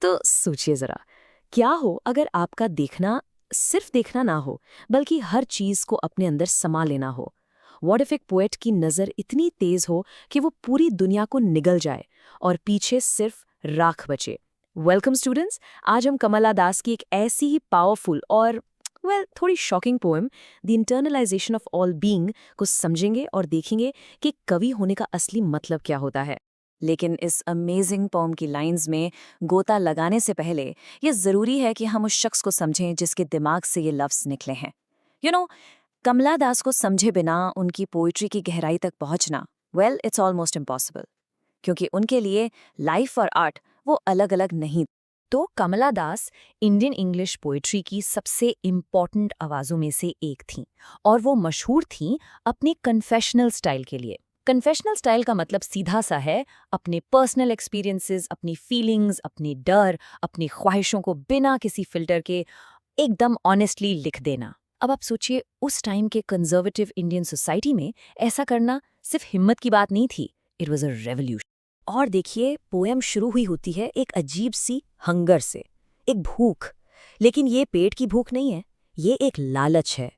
तो सोचिए जरा, क्या हो अगर आपका देखना सिर्फ देखना ना हो, बल्कि हर चीज को अपने अंदर समा लेना हो। व्हाट इफ एक पोएट की नजर इतनी तेज हो कि वो पूरी दुनिया को निगल जाए और पीछे सिर्फ राख बचे। वेलकम स्टूडेंट्स, आज हम कमला दास की एक ऐसी ही पावरफुल और थोड़ी shocking poem the internalisation of all being को समझेंगे और देखेंगे कि कवि होने का असली मतलब क्या होता है। लेकिन इस अमेजिंग पोम की लाइंस में गोता लगाने से पहले ये ज़रूरी है कि हम उस शख्स को समझें जिसके दिमाग से ये लफ्ज़ निकले हैं। कमला दास को समझे बिना उनकी पोइट्री की गहराई तक पहुंचना, इट्स ऑलमोस्ट इम्पॉसिबल, क्योंकि उनके लिए लाइफ और आर्ट वो अलग अलग नहीं। तो कमला दास इंडियन इंग्लिश पोइट्री की सबसे इम्पॉर्टेंट आवाज़ों में से एक थीं, और वो मशहूर थीं अपने कन्फेशनल स्टाइल के लिए। कन्फेशनल स्टाइल का मतलब सीधा सा है अपने पर्सनल एक्सपीरियंसेस, अपनी फीलिंग्स, अपने डर, अपनी ख्वाहिशों को बिना किसी फिल्टर के एकदम ऑनेस्टली लिख देना। अब आप सोचिए, उस टाइम के कंजर्वेटिव इंडियन सोसाइटी में ऐसा करना सिर्फ हिम्मत की बात नहीं थी, इट वॉज अ रेवोल्यूशन। और देखिए, पोएम शुरू हुई होती है एक अजीब सी हंगर से, एक भूख। लेकिन ये पेट की भूख नहीं है, ये एक लालच है,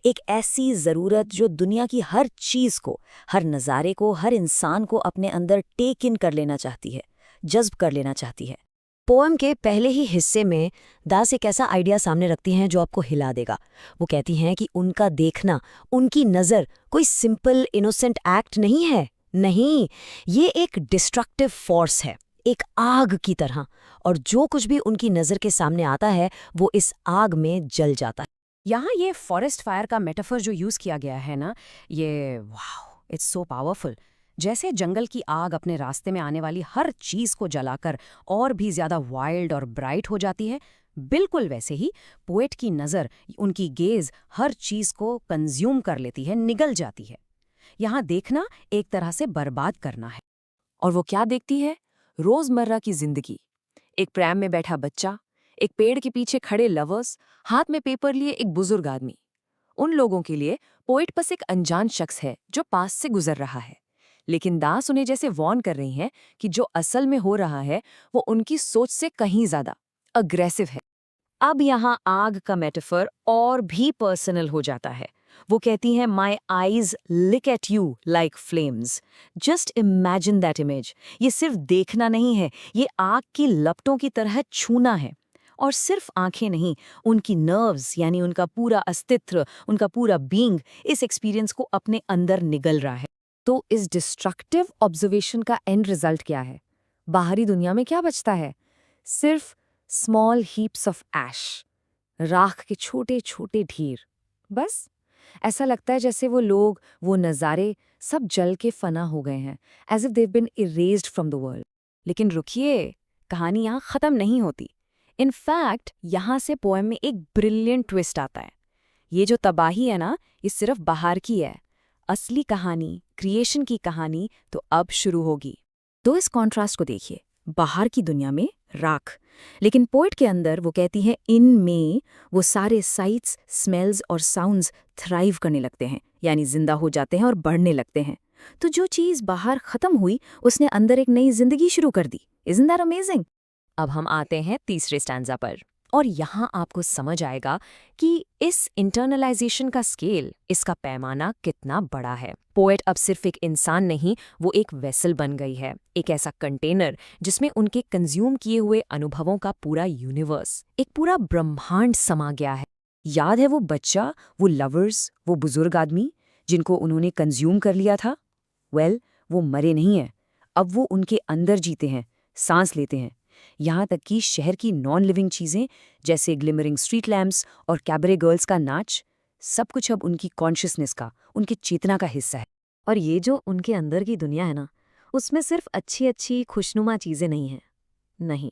एक ऐसी ज़रूरत जो दुनिया की हर चीज़ को, हर नज़ारे को, हर इंसान को अपने अंदर टेक इन कर लेना चाहती है, जज्ब कर लेना चाहती है। पोएम के पहले ही हिस्से में दास एक ऐसा आइडिया सामने रखती हैं जो आपको हिला देगा। वो कहती हैं कि उनका देखना, उनकी नज़र कोई सिंपल इनोसेंट एक्ट नहीं है। नहीं, ये एक डिस्ट्रक्टिव फोर्स है, एक आग की तरह, और जो कुछ भी उनकी नज़र के सामने आता है वो इस आग में जल जाता है। यहाँ ये फॉरेस्ट फायर का मेटाफर जो यूज़ किया गया है ना, ये वाओ, इट्स सो पावरफुल। जैसे जंगल की आग अपने रास्ते में आने वाली हर चीज़ को जलाकर और भी ज़्यादा वाइल्ड और ब्राइट हो जाती है, बिल्कुल वैसे ही पोएट की नज़र, उनकी गेज़ हर चीज़ को कंज्यूम कर लेती है, निगल जाती है। यहाँ देखना एक तरह से बर्बाद करना है। और वो क्या देखती है? रोज़मर्रा की जिंदगी। एक प्रैम में बैठा बच्चा, एक पेड़ के पीछे खड़े लवर्स, हाथ में पेपर लिए एक बुजुर्ग आदमी। उन लोगों के लिए पोएट बस एक अनजान शख्स है जो पास से गुजर रहा है। लेकिन दास उन्हें जैसे वॉर्न कर रही हैं कि जो असल में हो रहा है वो उनकी सोच से कहीं ज्यादा अग्रेसिव है। अब यहाँ आग का मेटाफर और भी पर्सनल हो जाता है। वो कहती हैं, my eyes lick at you like flames. Just imagine that image. ये सिर्फ देखना नहीं है, ये आग की लपटों की तरह छूना है। और सिर्फ आंखें नहीं, उनकी नर्व्स, यानी उनका पूरा अस्तित्व, उनका पूरा बीइंग इस एक्सपीरियंस को अपने अंदर निगल रहा है। तो इस डिस्ट्रक्टिव ऑब्जर्वेशन का एंड रिजल्ट क्या है? बाहरी दुनिया में क्या बचता है? सिर्फ स्मॉल हीप्स ऑफ ऐश, राख के छोटे छोटे ढेर। बस ऐसा लगता है जैसे वो लोग, वो नज़ारे सब जल के फना हो गए हैं, as if they've been erased from the world. लेकिन रुकिए, कहानी यहाँ ख़त्म नहीं होती। इनफैक्ट यहाँ से पोएम में एक ब्रिलियंट ट्विस्ट आता है। ये जो तबाही है ना, ये सिर्फ बाहर की है। असली कहानी, क्रिएशन की कहानी तो अब शुरू होगी। तो इस कॉन्ट्रास्ट को देखिए, बाहर की दुनिया में राख, लेकिन पोएट के अंदर वो कहती है इनमें वो सारे साइट्स, स्मेल्स और साउंड्स थ्राइव करने लगते हैं, यानी जिंदा हो जाते हैं और बढ़ने लगते हैं। तो जो चीज़ बाहर ख़त्म हुई, उसने अंदर एक नई जिंदगी शुरू कर दी। Isn't that amazing? अब हम आते हैं तीसरे स्टैंजा पर, और यहाँ आपको समझ आएगा कि इस इंटरनलाइजेशन का स्केल, इसका पैमाना कितना बड़ा है। पोएट अब सिर्फ एक इंसान नहीं, वो एक वेसल बन गई है, एक ऐसा कंटेनर जिसमें उनके कंज्यूम किए हुए अनुभवों का पूरा यूनिवर्स, एक पूरा ब्रह्मांड समा गया है। याद है वो बच्चा, वो लवर्स, वो बुजुर्ग आदमी जिनको उन्होंने कंज्यूम कर लिया था? वो मरे नहीं हैं, अब वो उनके अंदर जीते हैं, सांस लेते हैं। यहाँ तक कि शहर की नॉन लिविंग चीज़ें जैसे ग्लिमरिंग स्ट्रीट लैम्प्स और कैबरे गर्ल्स का नाच, सब कुछ अब उनकी कॉन्शियसनेस का, उनकी चेतना का हिस्सा है। और ये जो उनके अंदर की दुनिया है ना, उसमें सिर्फ अच्छी अच्छी खुशनुमा चीज़ें नहीं हैं। नहीं,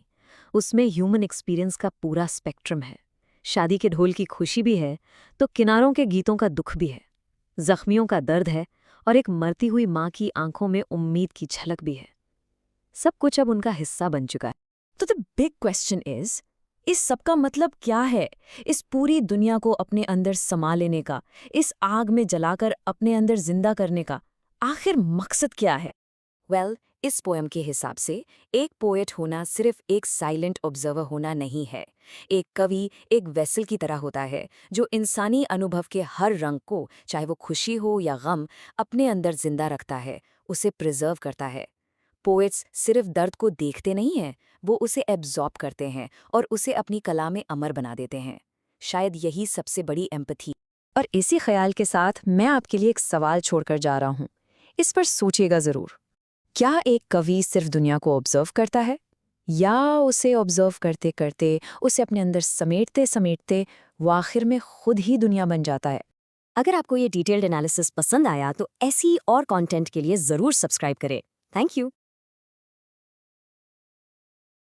उसमें ह्यूमन एक्सपीरियंस का पूरा स्पेक्ट्रम है। शादी के ढोल की खुशी भी है, तो किनारों के गीतों का दुख भी है, जख्मियों का दर्द है, और एक मरती हुई माँ की आंखों में उम्मीद की झलक भी है। सब कुछ अब उनका हिस्सा बन चुका है। तो द बिग क्वेश्चन इज, इस सब का मतलब क्या है? इस पूरी दुनिया को अपने अंदर समा लेने का, इस आग में जलाकर अपने अंदर जिंदा करने का आखिर मकसद क्या है? इस पोएम के हिसाब से एक पोएट होना सिर्फ एक साइलेंट ऑब्जर्वर होना नहीं है। एक कवि एक वेसल की तरह होता है जो इंसानी अनुभव के हर रंग को, चाहे वो खुशी हो या गम, अपने अंदर जिंदा रखता है, उसे प्रिजर्व करता है। पोएट्स सिर्फ दर्द को देखते नहीं हैं, वो उसे एब्जॉर्ब करते हैं और उसे अपनी कला में अमर बना देते हैं। शायद यही सबसे बड़ी एम्पैथी। और इसी ख्याल के साथ मैं आपके लिए एक सवाल छोड़कर जा रहा हूँ। इस पर सोचिएगा ज़रूर। क्या एक कवि सिर्फ दुनिया को ऑब्जर्व करता है, या उसे ऑब्जर्व करते करते, उसे अपने अंदर समेटते समेटते वो आखिर में खुद ही दुनिया बन जाता है? अगर आपको ये डिटेल्ड एनालिसिस पसंद आया तो ऐसी और कंटेंट के लिए ज़रूर सब्सक्राइब करें। Thank you.